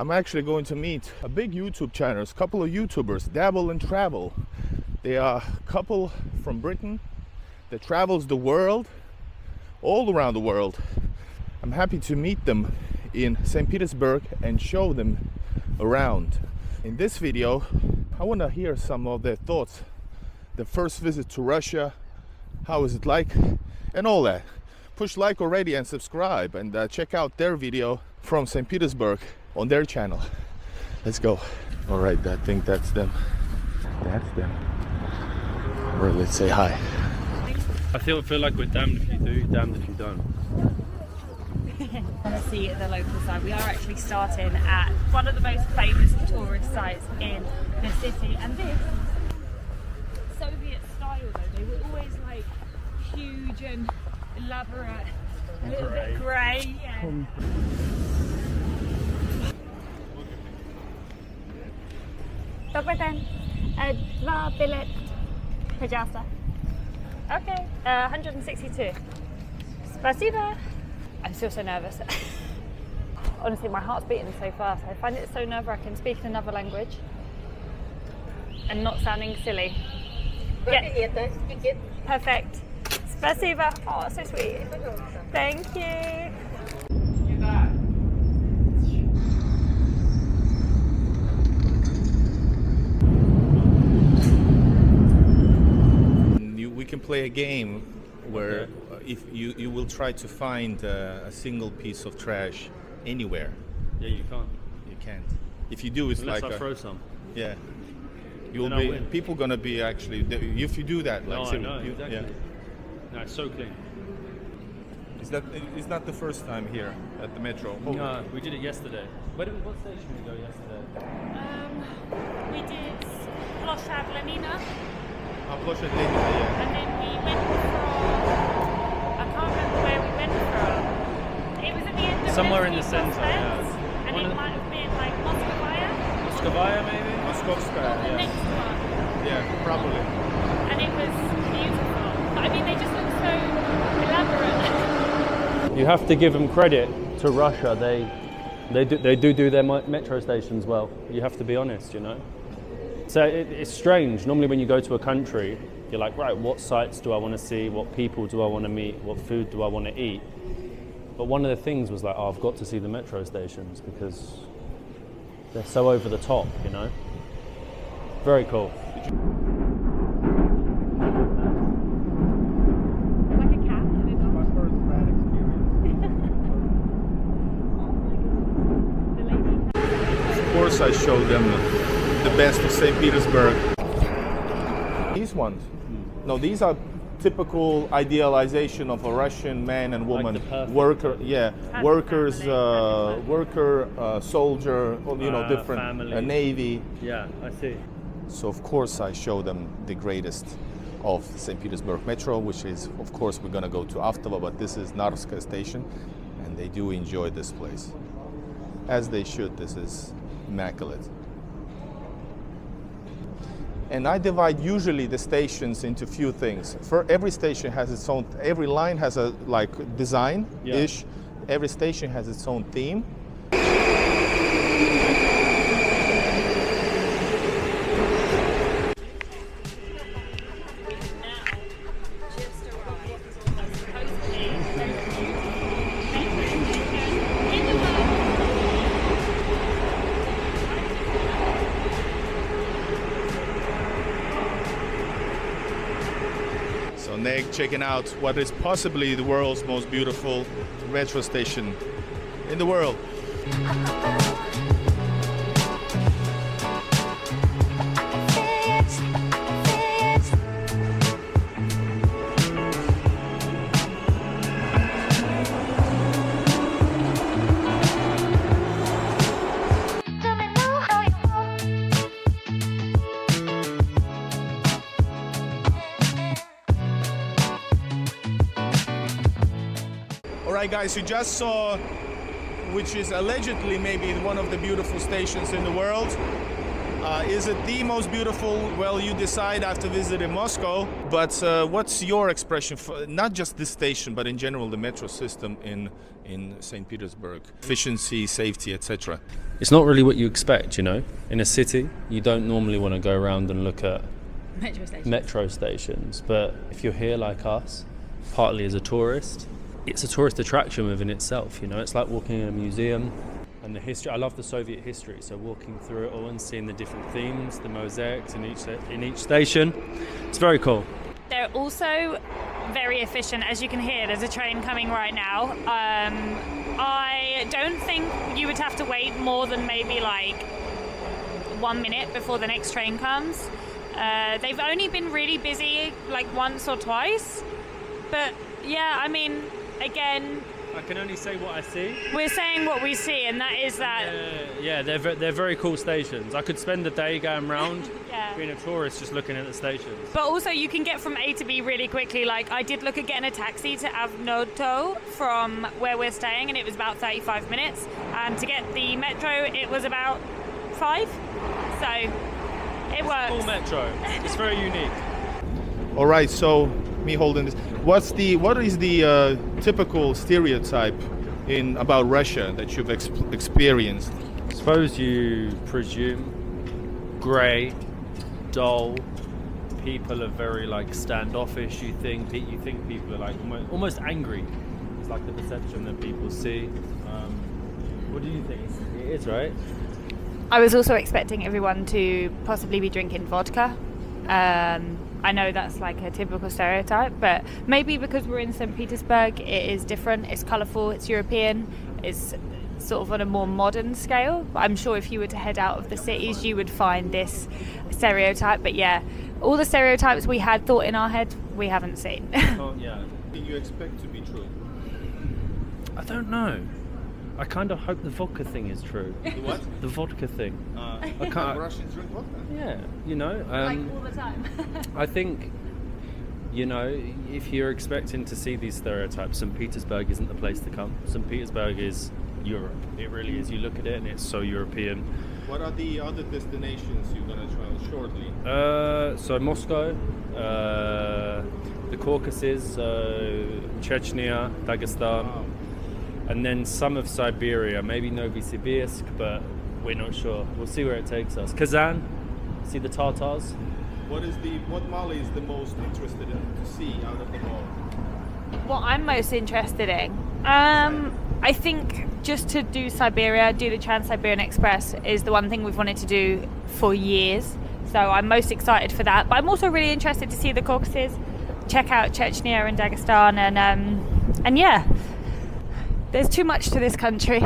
I'm actually going to meet a big YouTube channel, a couple of YouTubers, Dabble and Travel. They are a couple from Britain that travels the world, all around the world. I'm happy to meet them in St. Petersburg and show them around. In this video, I want to hear some of their thoughts. The first visit to Russia, how is it like, and all that. Push like already and subscribe, and check out their video from St. Petersburg on their channel. Let's go. All right, I think that's them. That's them. Or let's say hi. I feel like we're damned if you do, damned if you don't. I want to see the local side. We are actually starting at one of the most famous tourist sites in the city, and this Soviet style though, they were always like huge and elaborate, a little bit grey. Yeah. Добрый день. Два билет, пожалуйста. Okay, 162. Спасибо. I'm still so nervous. Honestly, my heart's beating so fast. I find it so nerve-wracking speaking another language and not sounding silly. Yeah. Perfect. Спасибо. Oh, so sweet. Thank you. We can play a game where if you will try to find a single piece of trash anywhere. Yeah, you can't. You can't. If you do, it's Unless like I throw some. Yeah. You'll Then I'll be win. people gonna be actually if you do that. Like No, I know, exactly. Yeah. No, it's so clean. It's not the first time here at the metro. No, we did it yesterday. What station did we go yesterday? We did Plощad Lenina, Plощad Lenina, yeah. and then we went from, I can't remember where we went from. It was at the end of Somewhere in the Nevsky centre, Prospect, yeah. and One it of the- might have been like Moscovaya, Moscovaya, maybe? Moskovskaya, the yeah. next one, Yeah, probably. and it was beautiful. But I mean, they just look so elaborate. You have to give them credit to Russia. They do their metro stations well. You have to be honest, you know. So it's strange. Normally when you go to a country, you're like, right, what sites do I want to see? What people do I want to meet? What food do I want to eat? But one of the things was like, oh, I've got to see the metro stations because they're so over the top, you know. Very cool. Like a cat. My first bad experience. Of course, I showed them the best of St. Petersburg. These ones. No, these are typical idealization of a Russian man and woman, Like the perfect worker. Yeah, Happy workers, family, worker, soldier. You know, different. Family. Navy. Yeah, I see. So of course I show them the greatest of St. Petersburg Metro, which is, of course, we're gonna go to Avtova, but this is Narvskaya station, and they do enjoy this place, as they should. This is immaculate. And I divide usually the stations into few things. For every station has its own, every line has a like design-ish. Yeah. Every station has its own theme. So Neg checking out what is possibly the world's most beautiful metro station in the world. Alright guys, you just saw, which is allegedly maybe one of the beautiful stations in the world. Is it the most beautiful? Well, you decide after visiting Moscow. But what's your expression for not just this station, but in general the metro system in St. Petersburg? Efficiency, safety, etc. it's not really what you expect, you know. In a city, you don't normally want to go around and look at metro stations. But if you're here like us, partly as a tourist, it's a tourist attraction within itself, you know. It's like walking in a museum. And the history, I love the Soviet history, so walking through it all and seeing the different themes, the mosaics in each station, it's very cool. They're also very efficient, as you can hear. There's a train coming right now. I don't think you would have to wait more than maybe like 1 minute before the next train comes. They've only been really busy like once or twice, but yeah, I mean, again, I can only say what I see. We're saying what we see, and that is that. Yeah, they're very cool stations. I could spend the day going round, Yeah. being a tourist, just looking at the stations. But also, you can get from A to B really quickly. Like, I did look at getting a taxi to Avnoto from where we're staying, and it was about 35 minutes. And to get the metro, it was about 5. So it works. Cool metro. It's very unique. All right, so me holding this. What is the typical stereotype about Russia that you've experienced? I suppose you presume grey, dull. People are very like standoffish. You think people are like almost angry. It's like the perception that people see. What do you think? It is, right? I was also expecting everyone to possibly be drinking vodka. I know that's like a typical stereotype, but maybe because we're in St. Petersburg, it is different. It's colourful, it's European, it's sort of on a more modern scale. But I'm sure if you were to head out of the cities, you would find this stereotype. But yeah, all the stereotypes we had thought in our head, we haven't seen. Oh, yeah. Do you expect to be true? I don't know. I kind of hope the vodka thing is true. The what? The vodka thing. I can't. Russians drink vodka. Yeah, you know. Like all the time. I think, you know, if you're expecting to see these stereotypes, St. Petersburg isn't the place to come. St. Petersburg is Europe. It really is. You look at it and it's so European. What are the other destinations you're gonna travel shortly? So Moscow, the Caucasus, Chechnya, Dagestan. Wow. And then some of Siberia, maybe Novosibirsk, but we're not sure. We'll see where it takes us. Kazan, see the Tatars. What Mali is the most interested in to see out of them all? What I'm most interested in, I think just to do Siberia, do the Trans-Siberian Express is the one thing we've wanted to do for years. So I'm most excited for that. But I'm also really interested to see the Caucasus, check out Chechnya and Dagestan, and yeah. There's too much to this country.